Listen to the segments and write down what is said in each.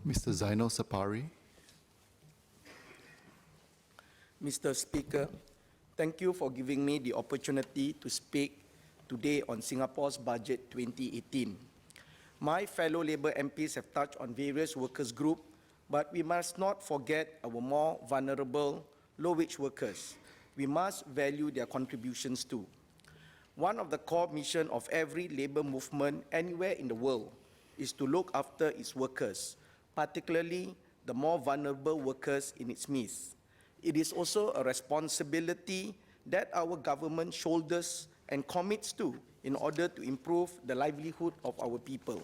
Mr. Zainal Sapari. Mr. Speaker, thank you for giving me the opportunity to speak today on Singapore's Budget 2018. My fellow Labour MPs have touched on various workers' groups, but we must not forget our more vulnerable, low-wage workers. We must value their contributions too. One of the core missions of every labour movement anywhere in the world is to look after its workers, particularly the more vulnerable workers in its midst. It is also a responsibility that our government shoulders and commits to in order to improve the livelihood of our people.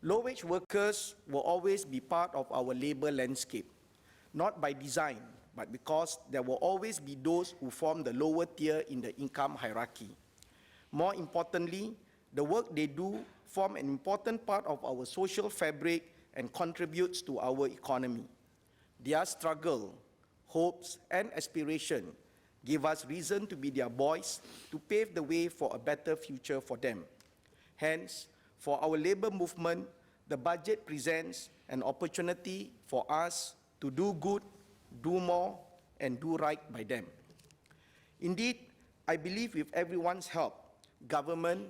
Low-wage workers will always be part of our labour landscape, not by design, but because there will always be those who form the lower tier in the income hierarchy. More importantly, the work they do form an important part of our social fabric and contributes to our economy. Their struggle, hopes, and aspiration give us reason to be their voice to pave the way for a better future for them. Hence, for our labour movement, the budget presents an opportunity for us to do good, do more, and do right by them. Indeed, I believe with everyone's help, government,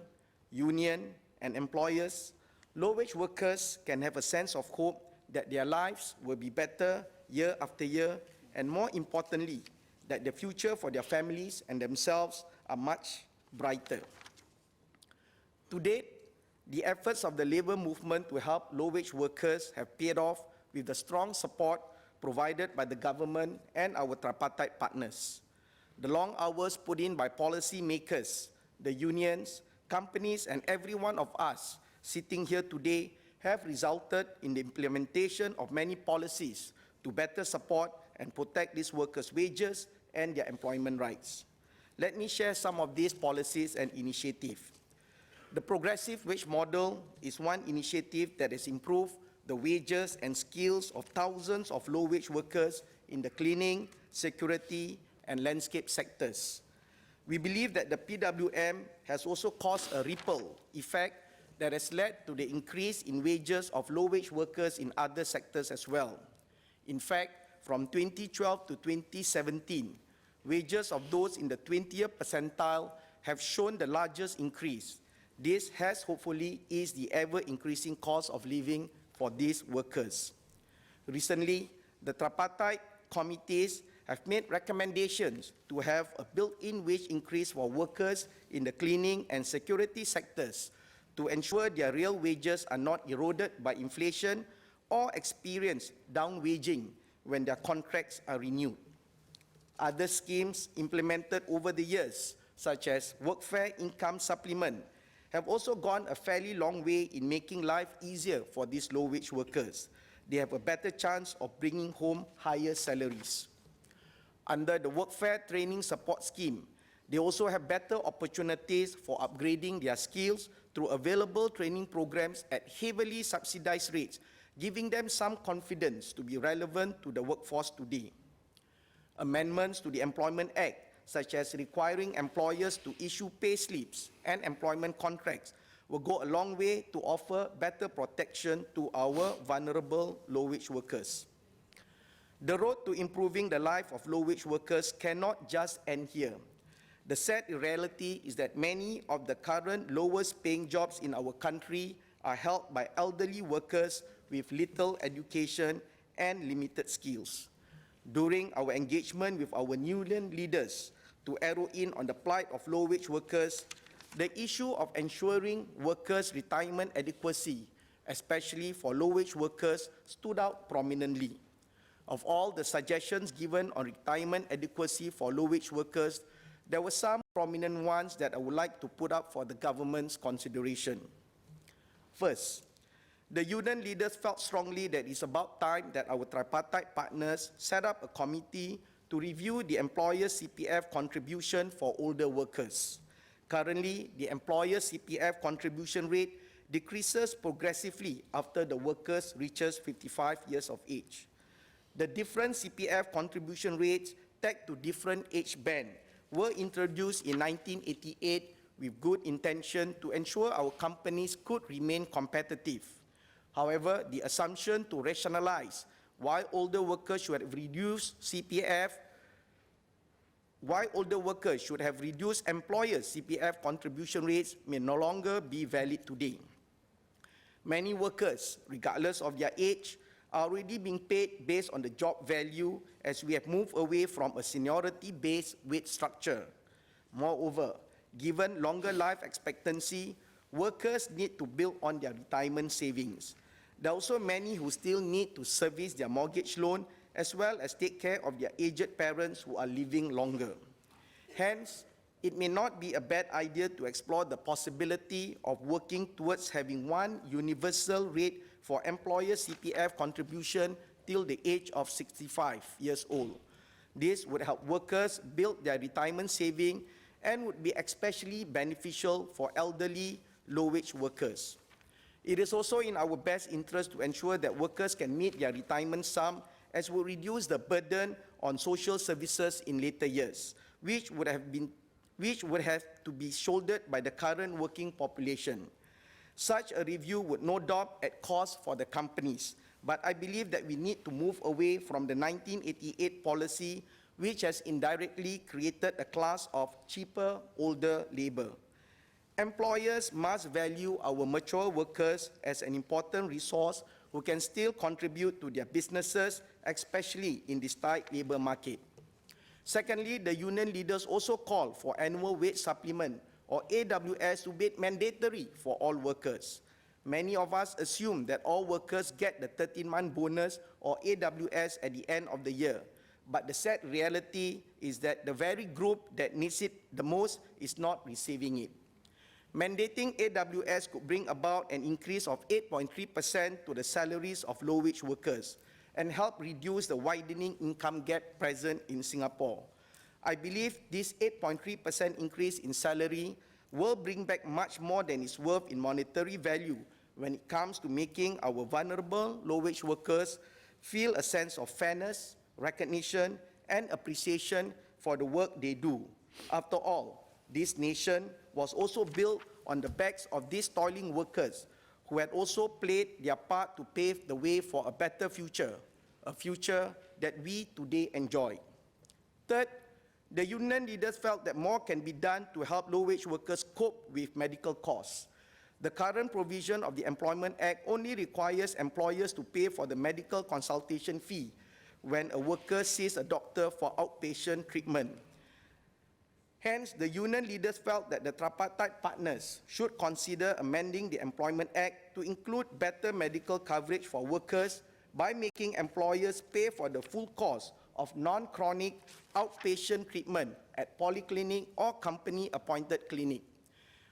union, and employers, low-wage workers can have a sense of hope that their lives will be better year after year, and more importantly, that the future for their families and themselves are much brighter. To date, the efforts of the labour movement to help low-wage workers have paid off with the strong support provided by the government and our tripartite partners. The long hours put in by policy makers, the unions, companies, and every one of us sitting here today have resulted in the implementation of many policies to better support and protect these workers' wages and their employment rights. Let me share some of these policies and initiatives. The progressive wage model is one initiative that has improved the wages and skills of thousands of low-wage workers in the cleaning, security, and landscape sectors. We believe that the PWM has also caused a ripple effect that has led to the increase in wages of low-wage workers in other sectors as well. In fact, from 2012 to 2017, wages of those in the 20th percentile have shown the largest increase. This has hopefully eased the ever-increasing cost of living for these workers. Recently, the tripartite committees have made recommendations to have a built-in wage increase for workers in the cleaning and security sectors to ensure their real wages are not eroded by inflation or experience down-waging when their contracts are renewed. Other schemes implemented over the years, such as workfare income supplement, have also gone a fairly long way in making life easier for these low-wage workers. They have a better chance of bringing home higher salaries. Under the Workfare Training Support Scheme, they also have better opportunities for upgrading their skills through available training programs at heavily subsidized rates, giving them some confidence to be relevant to the workforce today. Amendments to the Employment Act, such as requiring employers to issue pay slips and employment contracts, will go a long way to offer better protection to our vulnerable low-wage workers. The road to improving the life of low-wage workers cannot just end here. The sad reality is that many of the current lowest-paying jobs in our country are held by elderly workers with little education and limited skills. During our engagement with our union leaders to arrow in on the plight of low-wage workers, the issue of ensuring workers' retirement adequacy, especially for low-wage workers, stood out prominently. Of all the suggestions given on retirement adequacy for low-wage workers, there were some prominent ones that I would like to put up for the government's consideration. First, the union leaders felt strongly that it's about time that our tripartite partners set up a committee to review the employer's CPF contribution for older workers. Currently, the employer's CPF contribution rate decreases progressively after the worker reaches 55 years of age. The different CPF contribution rates tagged to different age bands were introduced in 1988 with good intention to ensure our companies could remain competitive. However, the assumption to rationalize why older workers should have reduced CPF, why older workers should have reduced employers' CPF contribution rates may no longer be valid today. Many workers, regardless of their age, are already being paid based on the job value as we have moved away from a seniority-based wage structure. Moreover, given longer life expectancy, workers need to build on their retirement savings. There are also many who still need to service their mortgage loan as well as take care of their aged parents who are living longer. Hence, it may not be a bad idea to explore the possibility of working towards having one universal rate for employers' CPF contribution till the age of 65 years old. This would help workers build their retirement saving and would be especially beneficial for elderly, low-wage workers. It is also in our best interest to ensure that workers can meet their retirement sum as will reduce the burden on social services in later years, which would have to be shouldered by the current working population. Such a review would no doubt add cost for the companies, but I believe that we need to move away from the 1988 policy, which has indirectly created a class of cheaper, older labor. Employers must value our mature workers as an important resource who can still contribute to their businesses, especially in this tight labor market. Secondly, the union leaders also call for annual wage supplement, or AWS, to be mandatory for all workers. Many of us assume that all workers get the 13-month bonus, or AWS, at the end of the year. But the sad reality is that the very group that needs it the most is not receiving it. Mandating AWS could bring about an increase of 8.3% to the salaries of low-wage workers and help reduce the widening income gap present in Singapore. I believe this 8.3% increase in salary will bring back much more than its worth in monetary value when it comes to making our vulnerable low-wage workers feel a sense of fairness, recognition, and appreciation for the work they do. After all, this nation was also built on the backs of these toiling workers who had also played their part to pave the way for a better future, a future that we today enjoy. Third, the union leaders felt that more can be done to help low-wage workers cope with medical costs. The current provision of the Employment Act only requires employers to pay for the medical consultation fee when a worker sees a doctor for outpatient treatment. Hence, the union leaders felt that the tripartite partners should consider amending the Employment Act to include better medical coverage for workers by making employers pay for the full cost of non-chronic outpatient treatment at polyclinic or company-appointed clinic.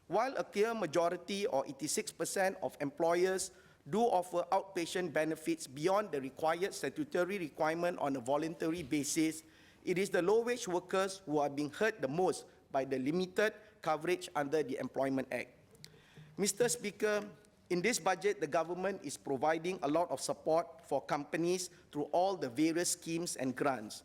While a clear majority, or 86% of employers, do offer outpatient benefits beyond the required statutory requirement on a voluntary basis, it is the low-wage workers who are being hurt the most by the limited coverage under the Employment Act. Mr. Speaker, in this budget, the government is providing a lot of support for companies through all the various schemes and grants.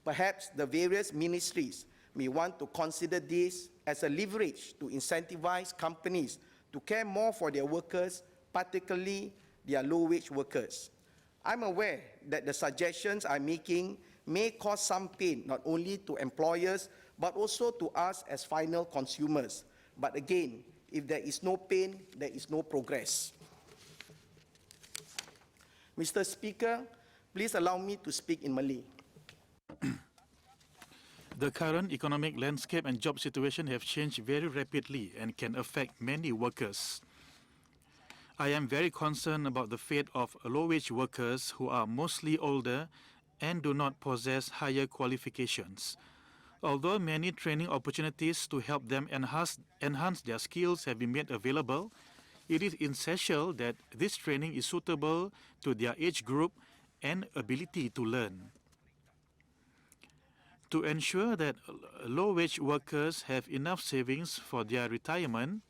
Perhaps the various ministries may want to consider this as a leverage to incentivize companies to care more for their workers, particularly their low-wage workers. I'm aware that the suggestions I'm making may cause some pain not only to employers but also to us as final consumers. But again, if there is no pain, there is no progress. Mr. Speaker, please allow me to speak in Malay. The current economic landscape and job situation have changed very rapidly and can affect many workers. I am very concerned about the fate of low-wage workers who are mostly older and do not possess higher qualifications. Although many training opportunities to help them enhance their skills have been made available, it is essential that this training is suitable to their age group and ability to learn. To ensure that low-wage workers have enough savings for their retirement,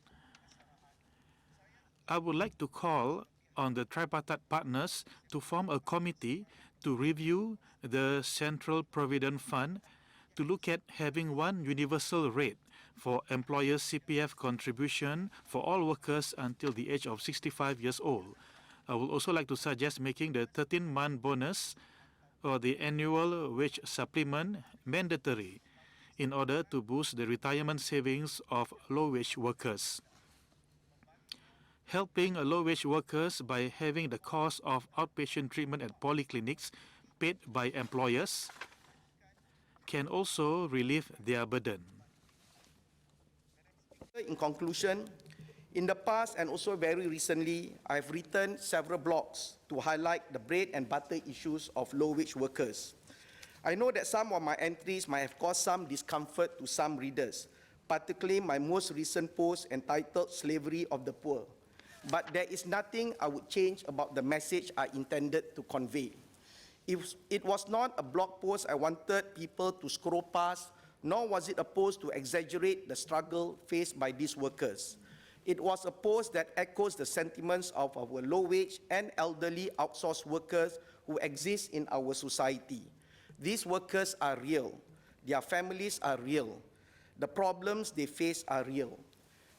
I would like to call on the tripartite partners to form a committee to review the Central Provident Fund to look at having one universal rate for employers' CPF contribution for all workers until the age of 65 years old. I would also like to suggest making the 13-month bonus or the annual wage supplement mandatory in order to boost the retirement savings of low-wage workers. Helping low-wage workers by having the cost of outpatient treatment at polyclinics paid by employers can also relieve their burden. In conclusion, in the past and also very recently, I've written several blogs to highlight the bread and butter issues of low-wage workers. I know that some of my entries might have caused some discomfort to some readers, particularly my most recent post entitled Slavery of the Poor. But there is nothing I would change about the message I intended to convey. It was not a blog post I wanted people to scroll past, nor was it a post to exaggerate the struggle faced by these workers. It was a post that echoes the sentiments of our low-wage and elderly outsourced workers who exist in our society. These workers are real. Their families are real. The problems they face are real.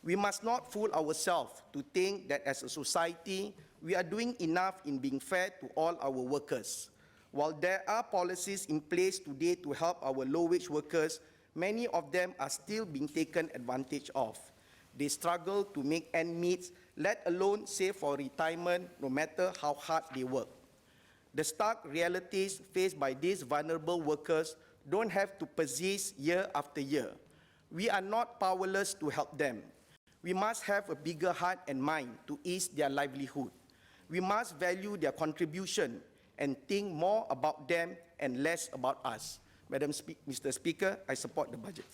We must not fool ourselves to think that as a society, we are doing enough in being fair to all our workers. While there are policies in place today to help our low-wage workers, many of them are still being taken advantage of. They struggle to make ends meet, let alone save for retirement, no matter how hard they work. The stark realities faced by these vulnerable workers don't have to persist year after year. We are not powerless to help them. We must have a bigger heart and mind to ease their livelihood. We must value their contribution and think more about them and less about us. Mr. Speaker, I support the budget.